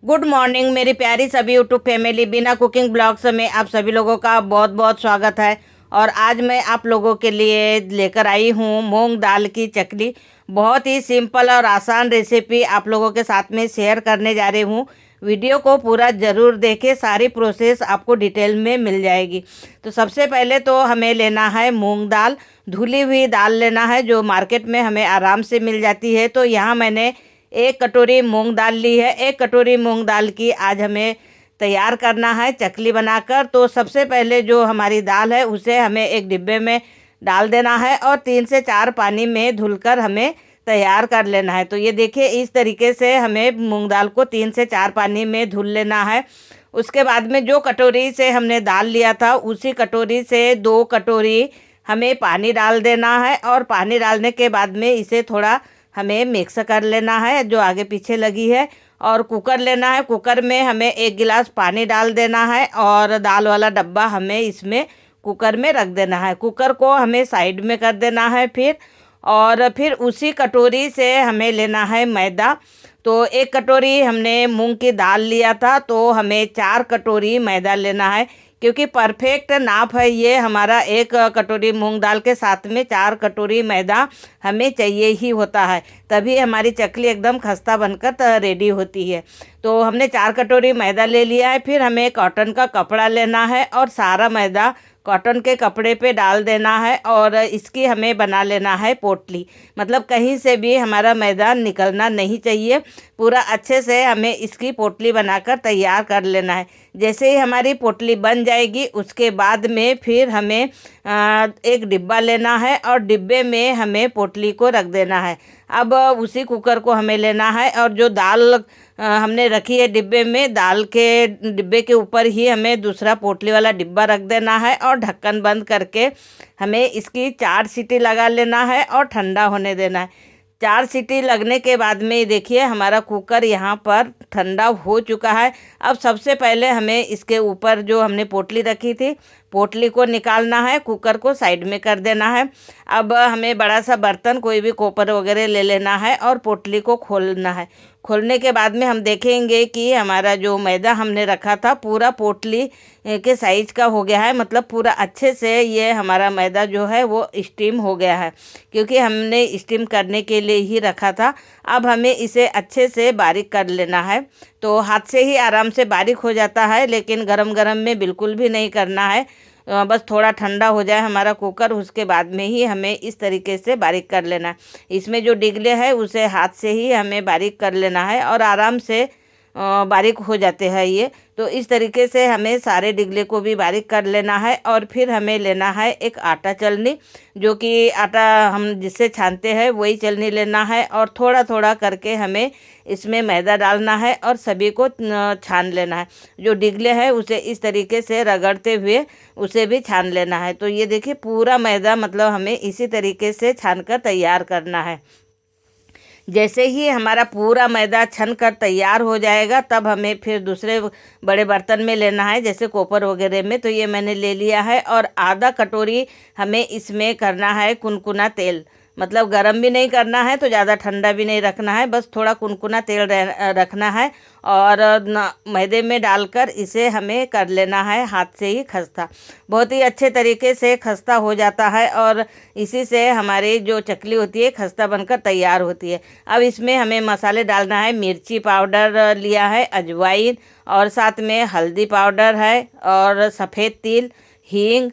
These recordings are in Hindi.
गुड मॉर्निंग मेरी प्यारी सभी यूट्यूब फैमिली। बिना कुकिंग ब्लॉग्स में आप सभी लोगों का बहुत बहुत स्वागत है। और आज मैं आप लोगों के लिए लेकर आई हूँ मूंग दाल की चकली। बहुत ही सिंपल और आसान रेसिपी आप लोगों के साथ में शेयर करने जा रही हूँ। वीडियो को पूरा ज़रूर देखें, सारी प्रोसेस आपको डिटेल में मिल जाएगी। तो सबसे पहले तो हमें लेना है मूंग दाल। धुली हुई दाल लेना है जो मार्केट में हमें आराम से मिल जाती है। तो यहाँ मैंने 1 कटोरी मूंग दाल ली है। 1 कटोरी मूंग दाल की आज हमें तैयार करना है चकली बनाकर। तो सबसे पहले जो हमारी दाल है उसे हमें एक डिब्बे में डाल देना है और 3 से 4 पानी में धुलकर हमें तैयार कर लेना है। तो ये देखिए, इस तरीके से हमें मूंग दाल को 3 से 4 पानी में धुल लेना है। उसके बाद में जो कटोरी से हमने दाल लिया था उसी कटोरी से 2 कटोरी हमें पानी डाल देना है। और पानी डालने के बाद में इसे थोड़ा हमें मिक्स कर लेना है जो आगे पीछे लगी है। और कुकर लेना है। कुकर में हमें 1 गिलास पानी डाल देना है और दाल वाला डब्बा हमें इसमें कुकर में रख देना है। कुकर को हमें साइड में कर देना है फिर उसी कटोरी से हमें लेना है मैदा। तो 1 कटोरी हमने मूंग की दाल लिया था तो हमें 4 कटोरी मैदा लेना है, क्योंकि परफेक्ट नाप है ये हमारा। 1 कटोरी मूंग दाल के साथ में 4 कटोरी मैदा हमें चाहिए ही होता है, तभी हमारी चकली एकदम खस्ता बनकर रेडी होती है। तो हमने 4 कटोरी मैदा ले लिया है। फिर हमें कॉटन का कपड़ा लेना है और सारा मैदा कॉटन के कपड़े पे डाल देना है और इसकी हमें बना लेना है पोटली। मतलब कहीं से भी हमारा मैदा निकलना नहीं चाहिए। पूरा अच्छे से हमें इसकी पोटली बनाकर तैयार कर लेना है। जैसे ही हमारी पोटली बन जाएगी उसके बाद में फिर हमें एक डिब्बा लेना है और डिब्बे में हमें पोटली को रख देना है। अब उसी कुकर को हमें लेना है और जो दाल हमने रखी है डिब्बे में, दाल के डिब्बे के ऊपर ही हमें दूसरा पोटली वाला डिब्बा रख देना है और ढक्कन बंद करके हमें इसकी 4 सीटी लगा लेना है और ठंडा होने देना है। 4 सीटी लगने के बाद में ये देखिए हमारा कुकर यहाँ पर ठंडा हो चुका है। अब सबसे पहले हमें इसके ऊपर जो हमने पोटली रखी थी पोटली को निकालना है, कुकर को साइड में कर देना है। अब हमें बड़ा सा बर्तन कोई भी कोपर वगैरह ले लेना है और पोटली को खोलना है। खोलने के बाद में हम देखेंगे कि हमारा जो मैदा हमने रखा था पूरा पोटली के साइज का हो गया है। मतलब पूरा अच्छे से ये हमारा मैदा जो है वो स्टीम हो गया है, क्योंकि हमने स्टीम करने के लिए ही रखा था। अब हमें इसे अच्छे से बारीक कर लेना है। तो हाथ से ही आराम से बारीक हो जाता है, लेकिन गरम गरम में बिल्कुल भी नहीं करना है। बस थोड़ा ठंडा हो जाए हमारा कुकर, उसके बाद में ही हमें इस तरीके से बारीक कर लेना है। इसमें जो डिगले है उसे हाथ से ही हमें बारीक कर लेना है और आराम से बारीक हो जाते हैं ये। तो इस तरीके से हमें सारे डिगले को भी बारीक कर लेना है। और फिर हमें लेना है एक आटा चलनी, जो कि आटा हम जिससे छानते हैं वही चलनी लेना है। और थोड़ा थोड़ा करके हमें इसमें मैदा डालना है और सभी को छान लेना है। जो डिगले है उसे इस तरीके से रगड़ते हुए उसे भी छान लेना है। तो ये देखिए पूरा मैदा मतलब हमें इसी तरीके से छान कर तैयार करना है। जैसे ही हमारा पूरा मैदा छन कर तैयार हो जाएगा तब हमें फिर दूसरे बड़े बर्तन में लेना है, जैसे कोपर वगैरह में। तो ये मैंने ले लिया है और आधा कटोरी हमें इसमें करना है कुनकुना तेल। मतलब गरम भी नहीं करना है तो ज़्यादा ठंडा भी नहीं रखना है, बस थोड़ा कुनकुना तेल रखना है। और मैदे में डालकर इसे हमें कर लेना है हाथ से ही खस्ता। बहुत ही अच्छे तरीके से खस्ता हो जाता है और इसी से हमारी जो चकली होती है खस्ता बनकर तैयार होती है। अब इसमें हमें मसाले डालना है। मिर्ची पाउडर लिया है, अजवाइन, और साथ में हल्दी पाउडर है, और सफ़ेद तिल, हींग,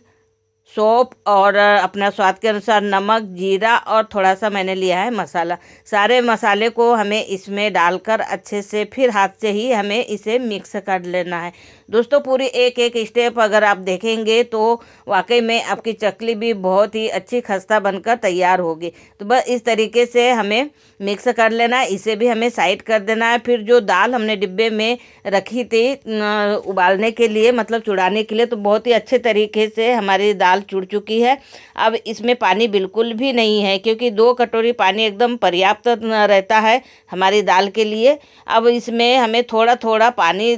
सौंफ, और अपना स्वाद के अनुसार नमक, जीरा, और थोड़ा सा मैंने लिया है मसाला। सारे मसाले को हमें इसमें डालकर अच्छे से फिर हाथ से ही हमें इसे मिक्स कर लेना है। दोस्तों पूरी एक एक स्टेप अगर आप देखेंगे तो वाकई में आपकी चकली भी बहुत ही अच्छी खस्ता बनकर तैयार होगी। तो बस इस तरीके से हमें मिक्स कर लेना है। इसे भी हमें साइड कर देना है। फिर जो दाल हमने डिब्बे में रखी थी उबालने के लिए, मतलब चुड़ाने के लिए, तो बहुत ही अच्छे तरीके से हमारी दाल चुड़ चुकी है। अब इसमें पानी बिल्कुल भी नहीं है, क्योंकि 2 कटोरी पानी एकदम पर्याप्त रहता है हमारी दाल के लिए। अब इसमें हमें थोड़ा थोड़ा पानी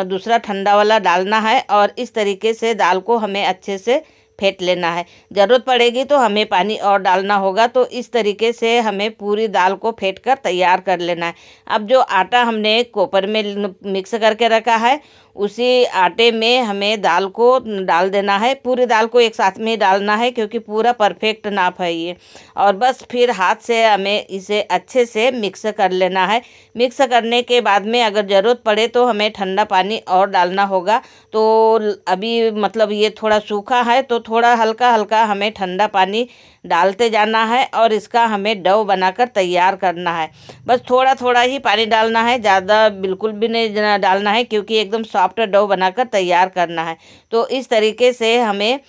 दूसरा ठंडा वाला डालना है और इस तरीके से दाल को हमें अच्छे से फेंट लेना है। ज़रूरत पड़ेगी तो हमें पानी और डालना होगा। तो इस तरीके से हमें पूरी दाल को फेंट कर तैयार कर लेना है। अब जो आटा हमने कोपर में मिक्स करके रखा है, उसी आटे में हमें दाल को डाल देना है। पूरी दाल को एक साथ में ही डालना है क्योंकि पूरा परफेक्ट नाप है ये। और बस फिर हाथ से हमें इसे अच्छे से मिक्स कर लेना है। मिक्स करने के बाद में अगर ज़रूरत पड़े तो हमें ठंडा पानी और डालना होगा। तो अभी मतलब ये थोड़ा सूखा है तो थोड़ा हल्का हल्का हमें ठंडा पानी डालते जाना है और इसका हमें डो बनाकर तैयार करना है। बस थोड़ा थोड़ा ही पानी डालना है, ज़्यादा बिल्कुल भी नहीं डालना है क्योंकि एकदम सॉफ्ट डो बनाकर तैयार करना है। तो इस तरीके से हमें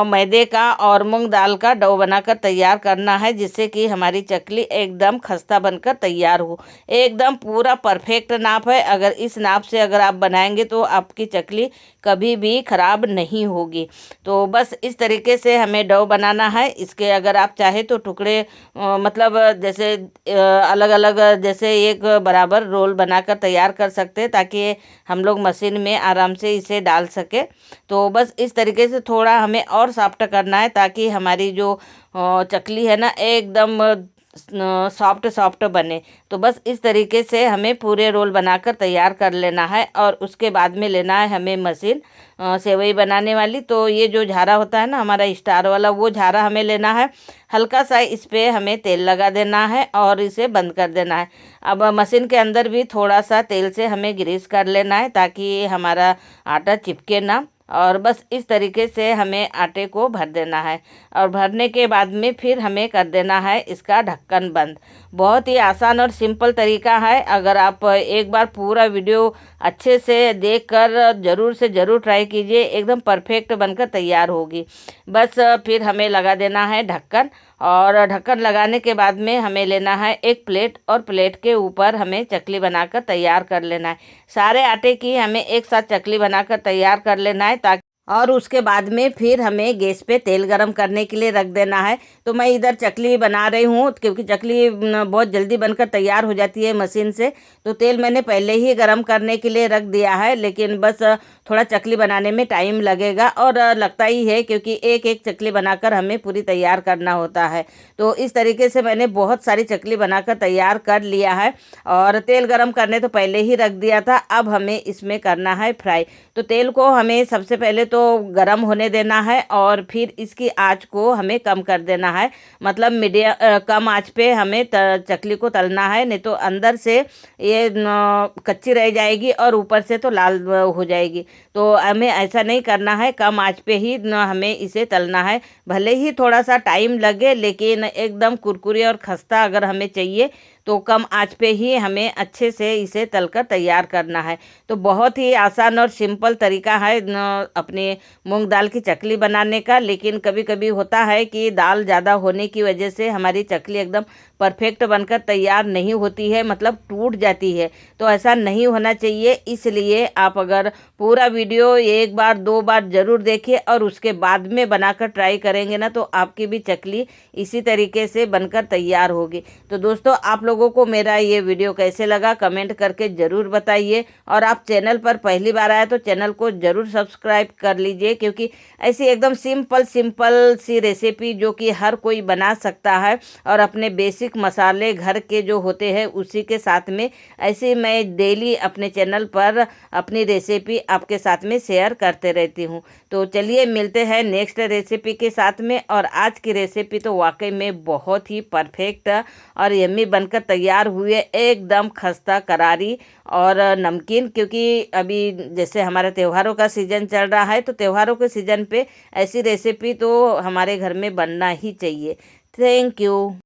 मैदे का और मूंग दाल का डो बनाकर तैयार करना है, जिससे कि हमारी चकली एकदम खस्ता बनकर तैयार हो। एकदम पूरा परफेक्ट नाप है। अगर इस नाप से अगर आप बनाएंगे तो आपकी चकली कभी भी ख़राब नहीं होगी। तो बस इस तरीके से हमें डो बनाना है। इसके अगर आप चाहे तो टुकड़े मतलब जैसे अलग अलग जैसे एक बराबर रोल बनाकर तैयार कर सकते हैं, ताकि हम लोग मशीन में आराम से इसे डाल सके। तो बस इस तरीके से थोड़ा हमें और सॉफ्ट करना है ताकि हमारी जो चकली है ना एकदम सॉफ्ट सॉफ्ट बने। तो बस इस तरीके से हमें पूरे रोल बनाकर तैयार कर लेना है। और उसके बाद में लेना है हमें मशीन सेवई बनाने वाली। तो ये जो झारा होता है ना हमारा स्टार वाला, वो झारा हमें लेना है। हल्का सा इस पे हमें तेल लगा देना है और इसे बंद कर देना है। अब मशीन के अंदर भी थोड़ा सा तेल से हमें ग्रीस कर लेना है ताकि हमारा आटा चिपके ना। और बस इस तरीके से हमें आटे को भर देना है। और भरने के बाद में फिर हमें कर देना है इसका ढक्कन बंद। बहुत ही आसान और सिंपल तरीका है। अगर आप एक बार पूरा वीडियो अच्छे से देखकर ज़रूर से ज़रूर ट्राई कीजिए, एकदम परफेक्ट बनकर तैयार होगी। बस फिर हमें लगा देना है ढक्कन। और ढक्कन लगाने के बाद में हमें लेना है एक प्लेट और प्लेट के ऊपर हमें चकली बनाकर तैयार कर लेना है। सारे आटे की हमें एक साथ चकली बनाकर तैयार कर लेना है ताकि और उसके बाद में फिर हमें गैस पे तेल गरम करने के लिए रख देना है। तो मैं इधर चकली बना रही हूँ क्योंकि चकली बहुत जल्दी बनकर तैयार हो जाती है मशीन से। तो तेल मैंने पहले ही गरम करने के लिए रख दिया है, लेकिन बस थोड़ा चकली बनाने में टाइम लगेगा और लगता ही है क्योंकि एक एक चकली बनाकर हमें पूरी तैयार करना होता है। तो इस तरीके से मैंने बहुत सारी चकली बनाकर तैयार कर लिया है और तेल गरम करने तो पहले ही रख दिया था। अब हमें इसमें करना है फ्राई। तो तेल को हमें सबसे पहले तो गरम होने देना है और फिर इसकी आंच को हमें कम कर देना है। मतलब मीडियम कम आंच पे हमें चकली को तलना है, नहीं तो अंदर से ये कच्ची रह जाएगी और ऊपर से तो लाल हो जाएगी। तो हमें ऐसा नहीं करना है, कम आंच पे ही हमें इसे तलना है। भले ही थोड़ा सा टाइम लगे लेकिन एकदम कुरकुरी और खस्ता अगर हमें चाहिए तो कम आंच पे ही हमें अच्छे से इसे तलकर तैयार करना है। तो बहुत ही आसान और सिंपल तरीका है अपने मूंग दाल की चकली बनाने का। लेकिन कभी कभी होता है कि दाल ज़्यादा होने की वजह से हमारी चकली एकदम परफेक्ट बनकर तैयार नहीं होती है, मतलब टूट जाती है। तो ऐसा नहीं होना चाहिए। इसलिए आप अगर पूरा वीडियो एक बार दो बार ज़रूर देखिए और उसके बाद में बनाकर ट्राई करेंगे ना तो आपकी भी चकली इसी तरीके से बनकर तैयार होगी। तो दोस्तों, आप लोगों को मेरा ये वीडियो कैसे लगा कमेंट करके ज़रूर बताइए। और आप चैनल पर पहली बार आए तो चैनल को ज़रूर सब्सक्राइब कर लीजिए, क्योंकि ऐसी एकदम सिंपल सिंपल सी रेसिपी जो कि हर कोई बना सकता है और अपने बेसिक मसाले घर के जो होते हैं उसी के साथ में ऐसे मैं डेली अपने चैनल पर अपनी रेसिपी आपके साथ में शेयर करते रहती हूँ। तो चलिए मिलते हैं नेक्स्ट रेसिपी के साथ में। और आज की रेसिपी तो वाकई में बहुत ही परफेक्ट और यम्मी बनकर तैयार हुए, एकदम खस्ता करारी और नमकीन। क्योंकि अभी जैसे हमारे त्योहारों का सीज़न चल रहा है तो त्योहारों के सीज़न पे ऐसी रेसिपी तो हमारे घर में बनना ही चाहिए। Thank you.